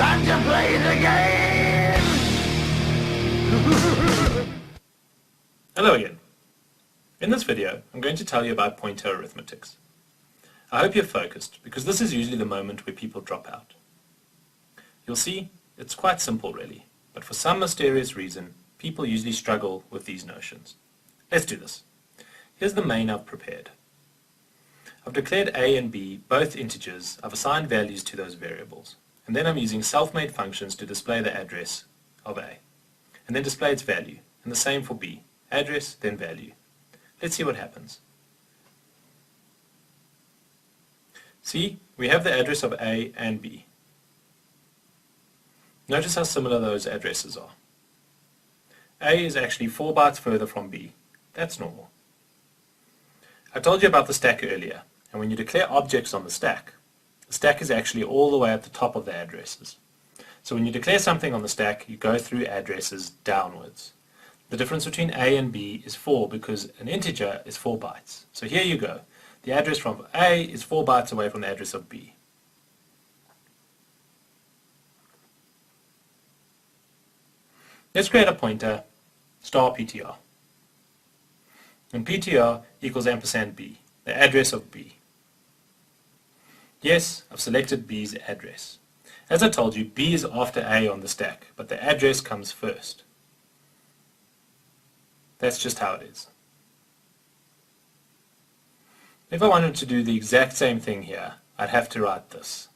Time to play the game! Hello again. In this video, I'm going to tell you about pointer arithmetics. I hope you're focused, because this is usually the moment where people drop out. You'll see, it's quite simple really, but for some mysterious reason, people usually struggle with these notions. Let's do this. Here's the main I've prepared. I've declared a and b both integers. I've assigned values to those variables. And then I'm using self-made functions to display the address of a. And then display its value. And the same for b. Address, then value. Let's see what happens. See, we have the address of a and b. Notice how similar those addresses are. A is actually 4 bytes further from b. That's normal. I told you about the stack earlier, and when you declare objects on the stack is actually all the way at the top of the addresses. So when you declare something on the stack, you go through addresses downwards. The difference between a and b is 4 because an integer is 4 bytes. So here you go. The address from a is 4 bytes away from the address of b. Let's create a pointer star ptr. And ptr equals ampersand b, the address of b. Yes, I've selected b's address. As I told you, b is after a on the stack, but the address comes first. That's just how it is. If I wanted to do the exact same thing here, I'd have to write this.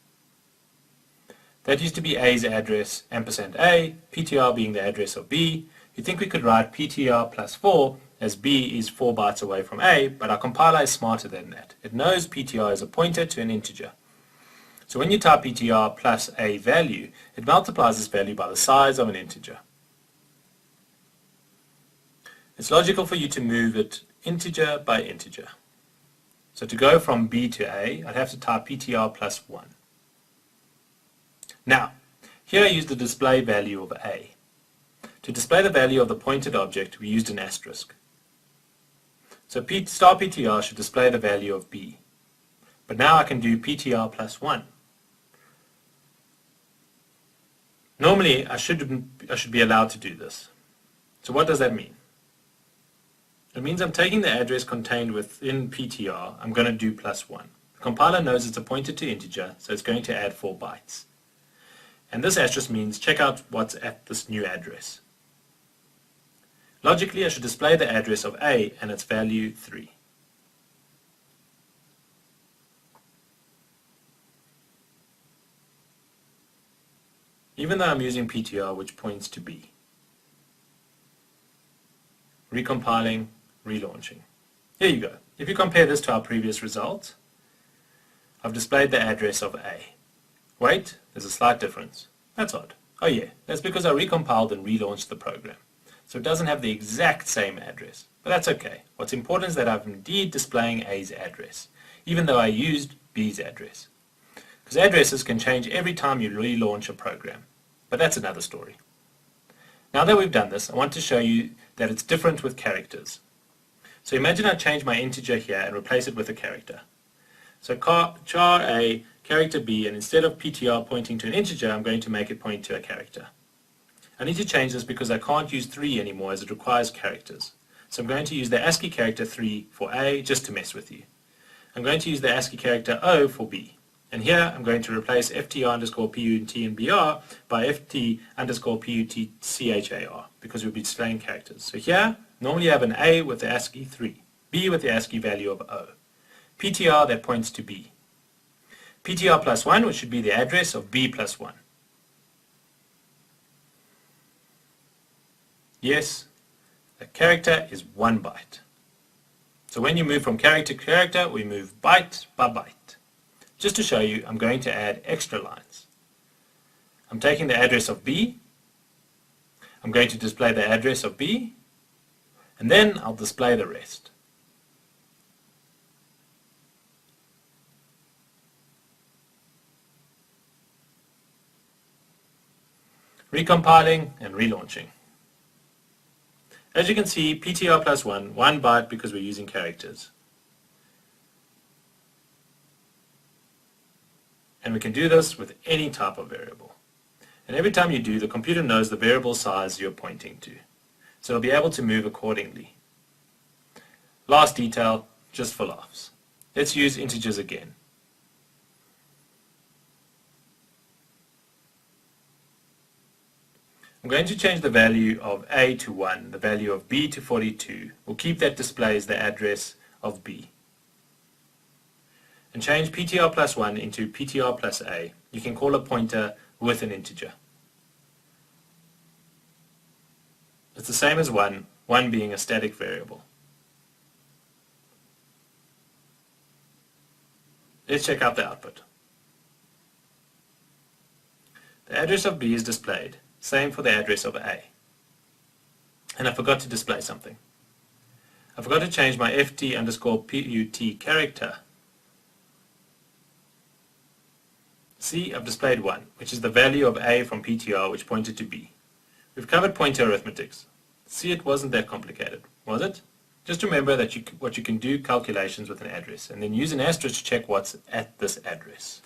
That used to be a's address, ampersand a, ptr being the address of b. You'd think we could write ptr plus 4 as b is 4 bytes away from a, but our compiler is smarter than that. It knows ptr is a pointer to an integer. So when you type ptr plus a value, it multiplies this value by the size of an integer. It's logical for you to move it integer by integer. So to go from b to a, I'd have to type ptr plus 1. Now, here I use the display value of a. To display the value of the pointed object, we used an asterisk. So star ptr should display the value of b. But now I can do ptr plus 1. Normally, I should be allowed to do this. So what does that mean? It means I'm taking the address contained within ptr, I'm going to do plus 1. The compiler knows it's a pointer to integer, so it's going to add 4 bytes. And this asterisk means check out what's at this new address. Logically, I should display the address of a and its value 3. Even though I'm using ptr, which points to b. Recompiling, relaunching. Here you go. If you compare this to our previous result, I've displayed the address of a. Wait, there's a slight difference. That's odd. Oh yeah, that's because I recompiled and relaunched the program. So it doesn't have the exact same address. But that's okay. What's important is that I'm indeed displaying a's address, even though I used b's address. Because addresses can change every time you relaunch a program. But that's another story. Now that we've done this, I want to show you that it's different with characters. So imagine I change my integer here and replace it with a character. So char a, character b, and instead of ptr pointing to an integer, I'm going to make it point to a character. I need to change this because I can't use 3 anymore as it requires characters. So I'm going to use the ASCII character 3 for a just to mess with you. I'm going to use the ASCII character O for b. And here I'm going to replace ftr underscore put and br by ft underscore putchar because we'll be displaying characters. So here, normally you have an a with the ASCII 3, b with the ASCII value of O, ptr that points to b, ptr plus 1 which should be the address of b plus 1. Yes, a character is 1 byte. So when you move from character to character, we move byte by byte. Just to show you, I'm going to add extra lines. I'm taking the address of b, I'm going to display the address of b, and then I'll display the rest. Recompiling and relaunching. As you can see, ptr plus 1, 1 byte because we're using characters. And we can do this with any type of variable. And every time you do, the computer knows the variable size you're pointing to. So it'll be able to move accordingly. Last detail, just for laughs. Let's use integers again. I'm going to change the value of A to 1, the value of B to 42. We'll keep that display as the address of B. And change PTR plus 1 into PTR plus A. You can call a pointer with an integer. It's the same as 1, 1 being a static variable. Let's check out the output. The address of B is displayed. Same for the address of A. And I forgot to display something. I forgot to change my ft underscore put character. See, I've displayed 1, which is the value of A from PTR, which pointed to B. We've covered pointer arithmetics. See, it wasn't that complicated, was it? Just remember that what you can do calculations with an address, and then use an asterisk to check what's at this address.